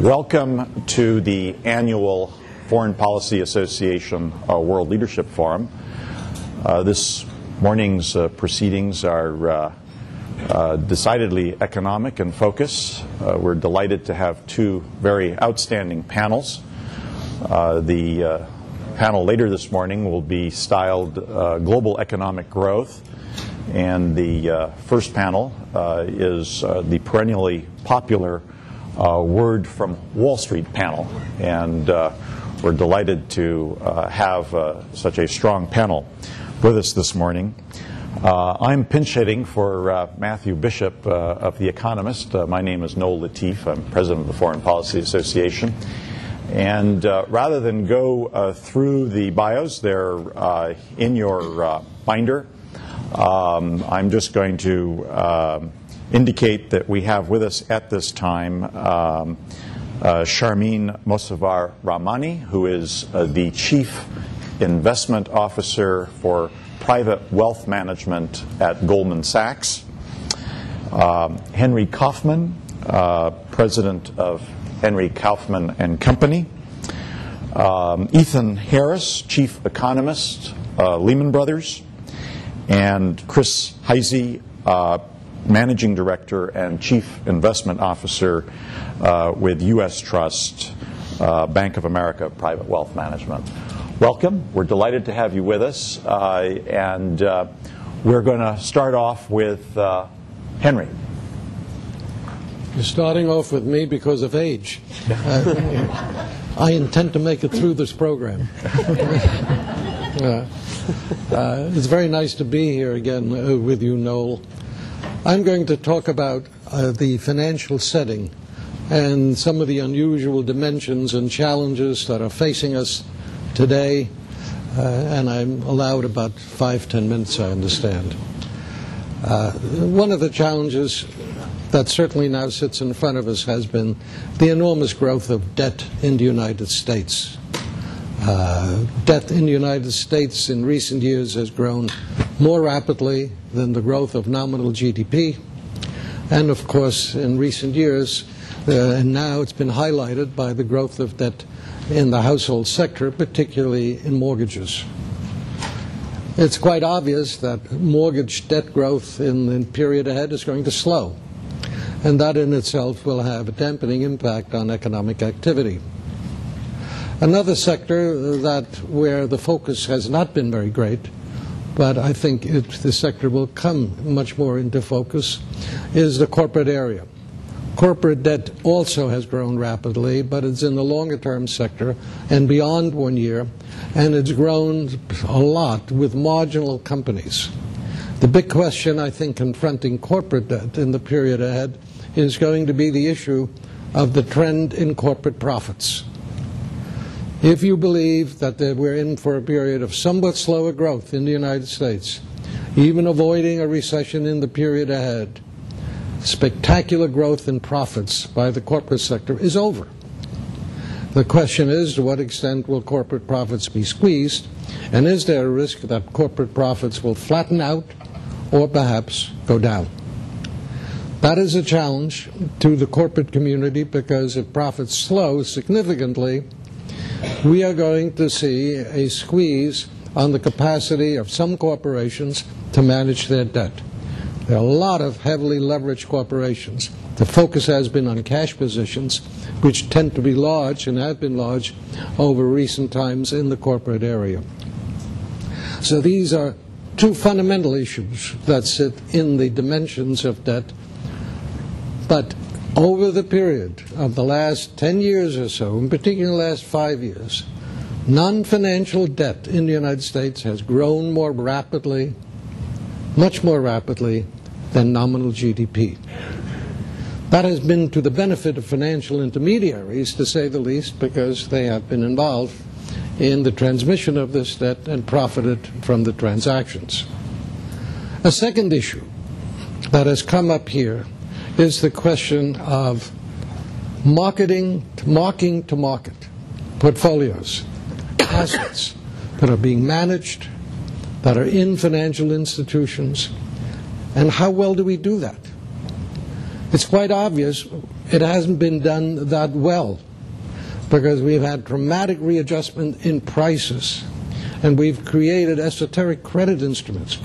Welcome to the annual Foreign Policy Association World Leadership Forum. This morning's proceedings are decidedly economic in focus. We're delighted to have two very outstanding panels. The panel later this morning will be styled Global Economic Growth, and the first panel is the perennially popular Word from Wall Street panel, and we're delighted to have such a strong panel with us this morning. I'm pinch hitting for Matthew Bishop of The Economist. My name is Noel Latif. I'm president of the Foreign Policy Association. And rather than go through the bios, they're in your binder. I'm just going to indicate that we have with us at this time Sharmeen Mosavar Rahmani, who is the Chief Investment Officer for Private Wealth Management at Goldman Sachs, Henry Kaufman, President of Henry Kaufman and Company, Ethan Harris, Chief Economist, Lehman Brothers, and Chris Heisey, Managing Director and Chief Investment Officer with U.S. Trust, Bank of America Private Wealth Management. Welcome. We're delighted to have you with us. And we're going to start off with Henry. You're starting off with me because of age. I intend to make it through this program. It's very nice to be here again with you, Noel. I'm going to talk about the financial setting and some of the unusual dimensions and challenges that are facing us today, and I'm allowed about 5-10 minutes, I understand. One of the challenges that certainly now sits in front of us has been the enormous growth of debt in the United States. Debt in the United States in recent years has grown more rapidly than the growth of nominal GDP. And of course, in recent years, and now it's been highlighted by the growth of debt in the household sector, particularly in mortgages. It's quite obvious that mortgage debt growth in the period ahead is going to slow. And that in itself will have a dampening impact on economic activity. Another sector where the focus has not been very great, but I think the sector will come much more into focus, is the corporate area. Corporate debt also has grown rapidly, but it's in the longer-term sector and beyond 1 year, and it's grown a lot with marginal companies. The big question, I think, confronting corporate debt in the period ahead is going to be the issue of the trend in corporate profits. If you believe that we're in for a period of somewhat slower growth in the United States, even avoiding a recession in the period ahead, spectacular growth in profits by the corporate sector is over. The question is, to what extent will corporate profits be squeezed, and is there a risk that corporate profits will flatten out or perhaps go down? That is a challenge to the corporate community, because if profits slow significantly, we are going to see a squeeze on the capacity of some corporations to manage their debt. There are a lot of heavily leveraged corporations. The focus has been on cash positions, which tend to be large and have been large over recent times in the corporate area. So these are two fundamental issues that sit in the dimensions of debt. But over the period of the last 10 years or so, in particular the last 5 years, non-financial debt in the United States has grown more rapidly, much more rapidly, than nominal GDP. That has been to the benefit of financial intermediaries, to say the least, because they have been involved in the transmission of this debt and profited from the transactions. A second issue that has come up here is the question of marking to market portfolios, assets that are being managed, that are in financial institutions, and how well do we do that? It's quite obvious it hasn't been done that well, because we've had dramatic readjustment in prices, and we've created esoteric credit instruments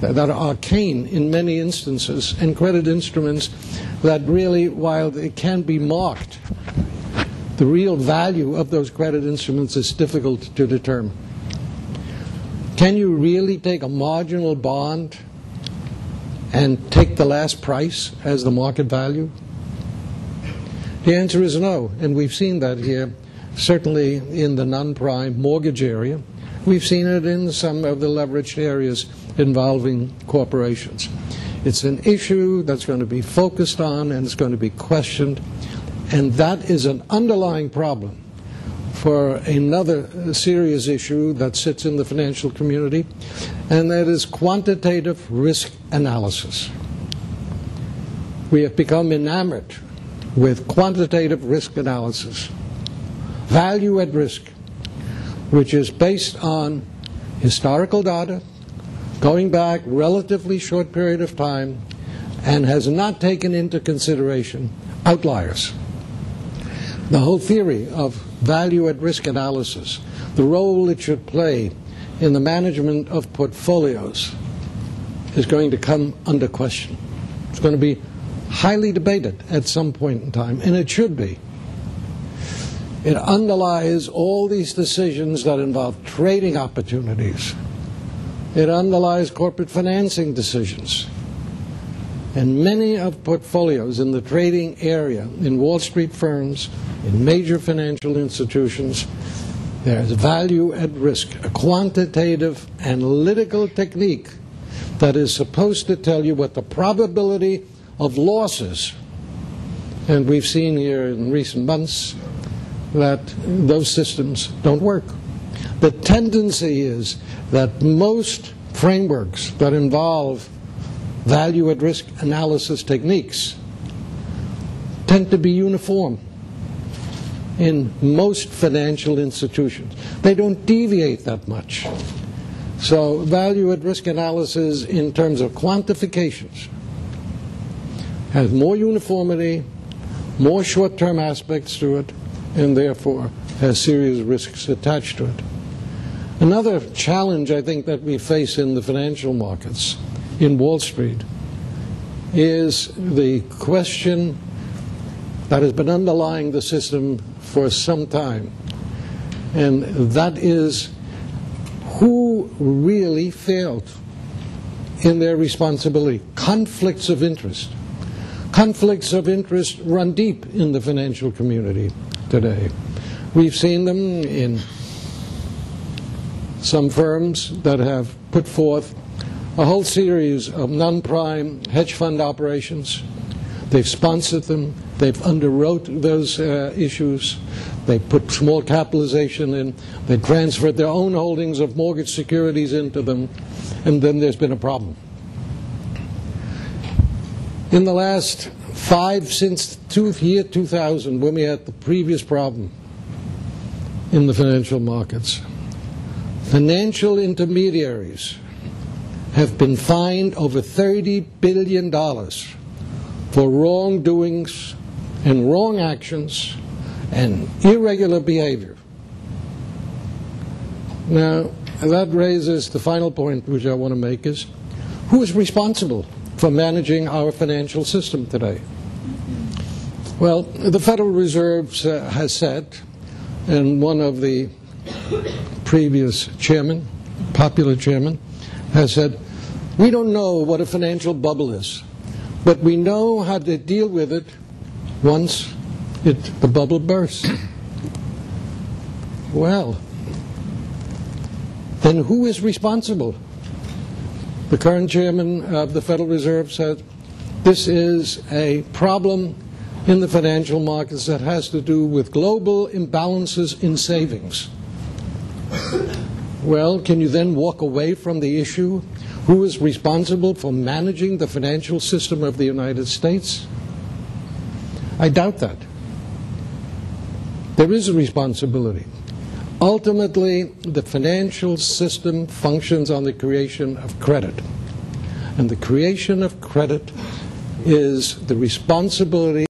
that are arcane in many instances, and credit instruments that really, while they can be marked, the real value of those credit instruments is difficult to determine. Can you really take a marginal bond and take the last price as the market value? The answer is no, and we've seen that here, certainly in the non-prime mortgage area. We've seen it in some of the leveraged areas involving corporations. It's an issue that's going to be focused on and it's going to be questioned, and that is an underlying problem for another serious issue that sits in the financial community, and that is quantitative risk analysis. We have become enamored with quantitative risk analysis, value at risk, which is based on historical data going back relatively short period of time and has not taken into consideration outliers. The whole theory of value at risk analysis, the role it should play in the management of portfolios, is going to come under question. It's going to be highly debated at some point in time, and it should be. It underlies all these decisions that involve trading opportunities. It underlies corporate financing decisions. And many of portfolios in the trading area, in Wall Street firms, in major financial institutions, there's value at risk, a quantitative analytical technique that is supposed to tell you what the probability of losses. And we've seen here in recent months that those systems don't work. The tendency is that most frameworks that involve value at risk analysis techniques tend to be uniform in most financial institutions. They don't deviate that much. So value at risk analysis in terms of quantifications has more uniformity, more short-term aspects to it, and therefore has serious risks attached to it. Another challenge, I think, that we face in the financial markets, in Wall Street, is the question that has been underlying the system for some time, and that is who really failed in their responsibility. Conflicts of interest. Conflicts of interest run deep in the financial community today. We've seen them in some firms that have put forth a whole series of non-prime hedge fund operations. They've sponsored them. They've underwrote those issues. They put small capitalization in. They transferred their own holdings of mortgage securities into them. And then there's been a problem. In the last since year 2000, when we had the previous problem in the financial markets, financial intermediaries have been fined over $30 billion for wrongdoings and wrong actions and irregular behavior. Now, that raises the final point which I want to make is, who is responsible for managing our financial system today? Well, the Federal Reserve has said, and one of the previous chairman, popular chairman, has said, we don't know what a financial bubble is, but we know how to deal with it once the bubble bursts. Well, then who is responsible? The current chairman of the Federal Reserve said, this is a problem in the financial markets that has to do with global imbalances in savings. Well, can you then walk away from the issue? Who is responsible for managing the financial system of the United States? I doubt that. There is a responsibility. Ultimately, the financial system functions on the creation of credit. And the creation of credit is the responsibility